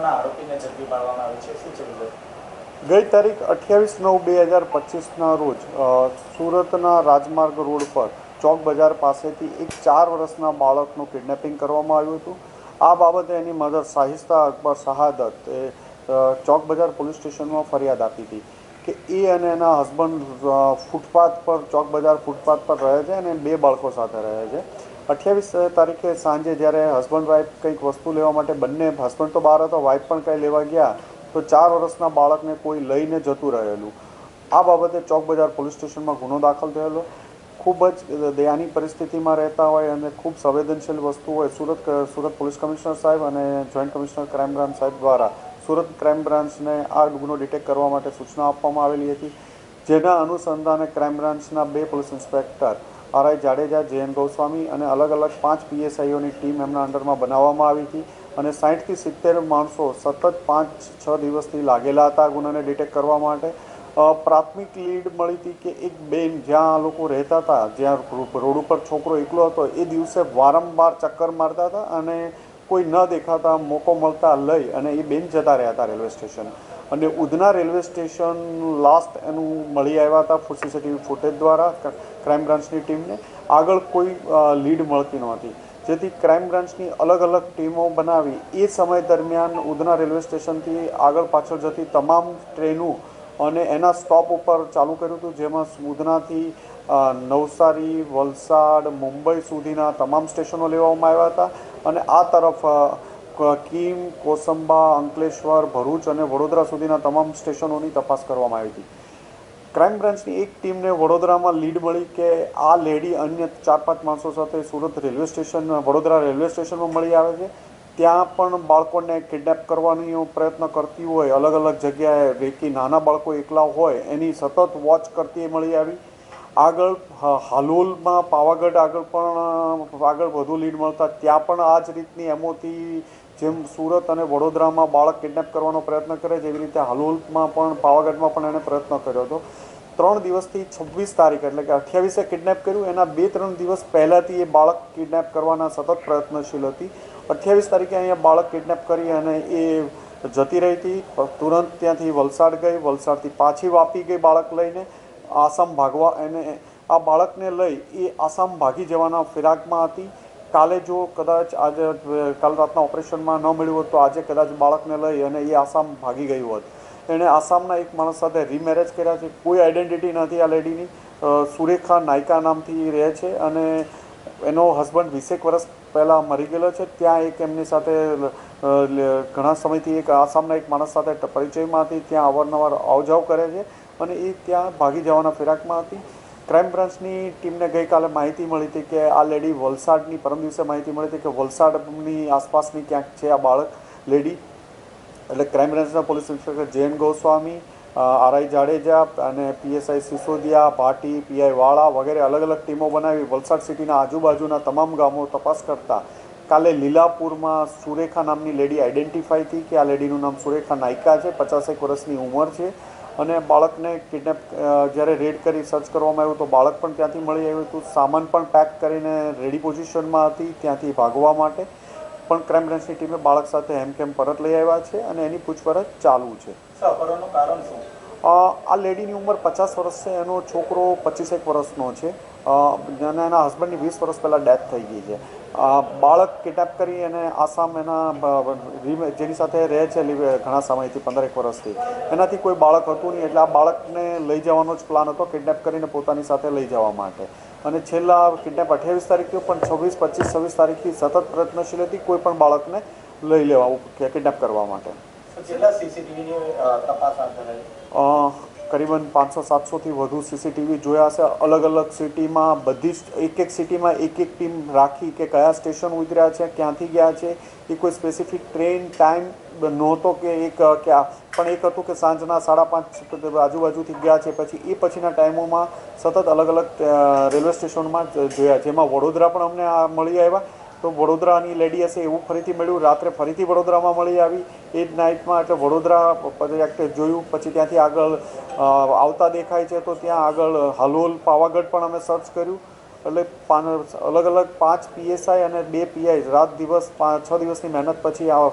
આરોપીને ઝડપી પાડવામાં આવી છે. શું છે વિગત? ગઈ તારીખ 28/9/2025ના રોજ સુરતના રાજમાર્ગ રોડ પર ચોક બજાર પાસેથી એક 4 વર્ષના બાળકનું કિડનેપિંગ કરવામાં આવ્યું હતું. આ બાબતે એની મધર શાહિસ્તા અકબર શહાદત એ ચોક બજાર પોલીસ સ્ટેશનમાં ફરિયાદ આપી હતી કે એ અને એના હસબન્ડ ફૂટપાથ પર ચોક બજાર ફૂટપાથ પર રહે છે અને 2 બાળકો સાથે રહે છે. 28 તારીખે સાંજે જ્યારે હસબન્ડ વાઈફ કંઈક વસ્તુ લેવા માટે બંને, હસબન્ડ તો બહાર હતો, વાઈફ પણ કંઈ લેવા ગયા તો 4 વર્ષના બાળકને કોઈ લઈને જતું રહેલું. આ બાબતે ચોક બજાર પોલીસ સ્ટેશનમાં ગુનો દાખલ થયેલો. ખૂબ જ દયાની પરિસ્થિતિમાં રહેતા હોય અને ખૂબ સંવેદનશીલ વસ્તુ હોય, સુરત પોલીસ કમિશનર સાહેબ અને જોઈન્ટ કમિશનર ક્રાઇમ બ્રાન્ચ સાહેબ દ્વારા સુરત ક્રાઇમ બ્રાન્ચને આ ગુનો ડિટેક્ટ કરવા માટે સૂચના આપવામાં આવેલી હતી. જેના અનુસંધાને ક્રાઇમ બ્રાન્ચના 2 પોલીસ ઇન્સ્પેક્ટર આર.આઈ. જાડેજા, જે.એન. ગોસ્વામી અને અલગ અલગ 5 પીએસઆઈઓની ટીમ એમના અંડરમાં બનાવવામાં આવી હતી અને 60થી 70 માણસો સતત 5-6 દિવસથી લાગેલા હતા ગુનાને ડિટેક્ટ કરવા માટે. પ્રાથમિક લીડ મળી હતી કે એક બેન જ્યાં લોકો રહેતા હતા, જ્યાં રોડ ઉપર છોકરો એકલો હતો, એ દિવસે વારંવાર ચક્કર મારતા હતા અને કોઈ ન દેખાતા મોકો મળતા લઈ અને એ બેન જતા રહ્યા હતા રેલવે સ્ટેશન. અને ઉધના રેલવે સ્ટેશન લાસ્ટ એનું મળી આવ્યા હતા સીસીટીવી ફૂટેજ દ્વારા ક્રાઇમ બ્રાન્ચની ટીમને. આગળ કોઈ લીડ મળતી નહોતી, જેથી ક્રાઇમ બ્રાન્ચની અલગ અલગ ટીમો બનાવી એ સમય દરમિયાન ઉધના રેલવે સ્ટેશનથી આગળ પાછળ જતી તમામ ટ્રેનો અને એના સ્ટોપ ઉપર ચાલુ કર્યું હતું, જેમાં ઉધનાથી નવસારી, વલસાડ, મુંબઈ સુધીના તમામ સ્ટેશનો લેવામાં આવ્યા હતા અને આ તરફ કીમ, કોસંબા, અંકલેશ્વર, ભરૂચ અને વડોદરા સુધીના તમામ સ્ટેશનોની તપાસ કરવામાં આવી હતી. ક્રાઇમ બ્રાન્ચની એક ટીમને વડોદરામાં લીડ મળી કે આ લેડી અન્ય 4-5 માણસો સાથે વડોદરા રેલવે સ્ટેશનમાં મળી આવે છે. ત્યાં પણ બાળકોને કિડનેપ કરવાનો પ્રયત્ન કરતી હોય, અલગ અલગ જગ્યાએ રેકી નાના બાળકો એકલા હોય એની સતત વોચ કરતી મળી આવી. આગળ હાલોલમાં પાવાગઢ આગળ વધુ લીડ મળતા ત્યાં પણ આ જ રીતની એમોથી જેમ સુરત અને વડોદરામાં બાળક કિડનેપ કરવાનો પ્રયત્ન કરે છે, એવી રીતે હાલોલમાં પણ પાવાગઢમાં પણ એને પ્રયત્ન કર્યો હતો. 3 દિવસથી 26 તારીખ એટલે કે 28એ કિડનેપ કર્યું. એના 2-3 દિવસ પહેલાંથી એ બાળક કિડનેપ કરવાના સતત પ્રયત્નશીલ હતી. 28 તારીખે અહીંયા બાળક કિડનેપ કરી અને એ જતી રહી હતી. તુરંત ત્યાંથી વલસાડ ગઈ, વલસાડથી પાછી વાપી ગઈ બાળક લઈને આસામ ભાગવા. એને આ બાળકને લઈ એ આસામ ભાગી જવાના ફિરાકમાં હતી. કાલે જો કદાચ કાલ રાતના ઓપરેશનમાં ન મળ્યું હોત તો આજે કદાચ બાળકને લઈ અને એ આસામ ભાગી ગયું હોત. એણે આસામના એક માણસ સાથે રીમેરેજ કર્યા છે. કોઈ આઈડેન્ટિટી નથી આ લેડીની. સુરેખા નાયકા નામથી રહે છે અને એનો હસબન્ડ 20 વર્ષ પહેલાં મરી ગયેલો છે. ત્યાં એક એમની સાથે ઘણા સમયથી એક આસામના એક માણસ સાથે પરિચયમાં હતી, ત્યાં અવારનવાર આવજાવ કરે છે અને એ ત્યાં ભાગી જવાના ફિરાકમાં હતી. ક્રાઇમ બ્રાન્ચની ટીમને ગઈકાલે માહિતી મળી હતી કે આ લેડી વલસાડની, પરમ દિવસે માહિતી મળી હતી કે વલસાડની આસપાસની ક્યાંક છે આ બાળક લેડી. એટલે ક્રાઇમ બ્રાન્ચના પોલીસ ઇન્સ્પેક્ટર જે.એન. ગોસ્વામી, આર.આઈ. જાડેજા અને પીએસઆઈ સિસોદિયા, ભાટી, પીઆઈ વાળા વગેરે અલગ અલગ ટીમો બનાવી વલસાડ સિટીના આજુબાજુના તમામ ગામો તપાસ કરતા કાલે લીલાપુરમાં સુરેખા નામની લેડી આઈડેન્ટિફાઈ થઈ કે આ લેડીનું નામ સુરેખા નાયકા છે, 50 વર્ષની ઉંમર છે અને બાળકને કિડનેપ જ્યારે રેડ કરી સર્ચ કરવામાં આવ્યું તો બાળક પણ ત્યાંથી મળી આવ્યું હતું. સામાન પણ પેક કરીને રેડી પોઝિશનમાં હતી ત્યાંથી ભાગવા માટે. પણ ક્રાઇમ બ્રાન્ચની ટીમે બાળક સાથે હેમખેમ પરત લઈ આવ્યા છે અને એની પૂછપરછ ચાલુ છે. અપહરણનું કારણ શું? આ લેડીની ઉંમર 50 વર્ષ છે, એનો છોકરો 25 વર્ષનો છે અને એના હસબન્ડની 20 વર્ષ પહેલાં ડેથ થઈ ગઈ છે. બાળક કિડનેપ કરી અને આસામ જેની સાથે રહે છે ઘણા સમયથી 15 વર્ષથી, એનાથી કોઈ બાળક હતું નહીં. એટલે આ બાળકને લઈ જવાનો જ પ્લાન હતો, કિડનેપ કરીને પોતાની સાથે લઈ જવા માટે. અને છેલ્લા કિડનેપ 28 તારીખથી પણ 26, 25, 26 તારીખથી સતત પ્રયત્નશીલ હતી કોઈ પણ બાળકને લઈ લેવા કિડનેપ કરવા માટે. કેટલા સીસીટીવીની તપાસ હાથ ધરાઈ? કરીબન 500-700થી વધુ સીસીટીવી જોયા હશે. અલગ અલગ સિટીમાં બધી જ એક સિટીમાં એક ટીમ રાખી કે કયા સ્ટેશન ઉતર્યા છે, ક્યાંથી ગયા છે. એ કોઈ સ્પેસિફિક ટ્રેન ટાઈમ નહોતો કે પણ એક હતું કે સાંજના 5:30 આજુબાજુથી ગયા છે. પછી એ પછીના ટાઈમોમાં સતત અલગ અલગ રેલવે સ્ટેશનમાં જોયા, જેમાં વડોદરા પણ અમને મળી આવ્યા. તો વડોદરાની લેડી હશે એવું ફરીથી મળ્યું. રાત્રે ફરીથી વડોદરામાં મળી આવી એ જ નાઇટમાં. એટલે વડોદરા જોયું, પછી ત્યાંથી આગળ આવતા દેખાય છે તો ત્યાં આગળ હાલોલ, પાવાગઢ પણ અમે સર્ચ કર્યું એટલે અલગ અલગ 5 PSI અને 2 PI રાત દિવસ 6 દિવસની મહેનત પછી આ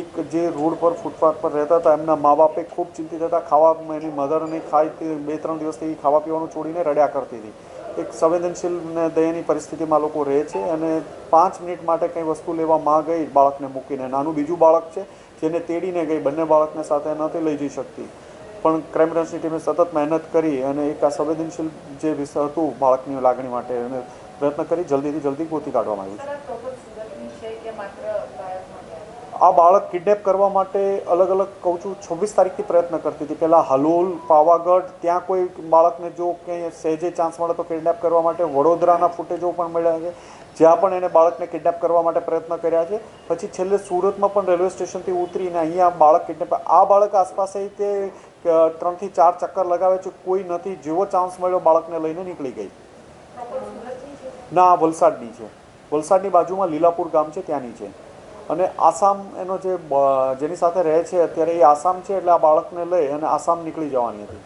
એક જે રોડ પર ફૂટપાથ પર રહેતા હતા એમના મા બાપે ખૂબ ચિંતિત હતા. ખાવા એની મધર નહીં ખાઈ 2-3 દિવસથી ખાવા પીવાનું છોડીને રડ્યા કરતી હતી. એક સંવેદનશીલ ને દયનીય પરિસ્થિતિમાં લોકો રહે છે અને 5 મિનિટ માટે કંઈ વસ્તુ લેવા માં ગઈ બાળકને મૂકીને. નાનું બીજું બાળક છે જેને તેડીને ગઈ, બંને બાળકને સાથે નહોતી લઈ જઈ શકતી, પણ ક્રાઇમ બ્રાન્ચની ટીમે સતત મહેનત કરી અને એક આ સંવેદનશીલ જે વિષય હતું બાળકની લાગણી માટે અને પ્રયત્ન કરી જલ્દીથી જલ્દી ગોતી કાઢવામાં આવ્યું. આ બાળક કિડનેપ કરવા માટે અલગ અલગ કહું છું 26 તારીખથી પ્રયત્ન કરતી હતી. પહેલાં હલોલ, પાવાગઢ, ત્યાં કોઈ બાળકને જો કંઈ સહેજે ચાન્સ મળે તો કિડનેપ કરવા માટે વડોદરાના ફૂટેજો પણ મળ્યા છે, જ્યાં પણ એને બાળકને કિડનેપ કરવા માટે પ્રયત્ન કર્યા છે. પછી છેલ્લે સુરતમાં પણ રેલવે સ્ટેશનથી ઉતરીને અહીંયા બાળક કિડનેપ, આ બાળક આસપાસ તે 3 થી 4 ચક્કર લગાવે છે, કોઈ નથી. જેવો ચાન્સ મળ્યો બાળકને લઈને નીકળી ગઈ. ના, વલસાડની છે. વલસાડની બાજુમાં લીલાપુર ગામ છે, ત્યાંની છે. અને આસામ એનો જેની સાથે રહે છે અત્યારે એ આસામ છે, એટલે આ બાળકને લઈ અને આસામ નીકળી જવાની હતી.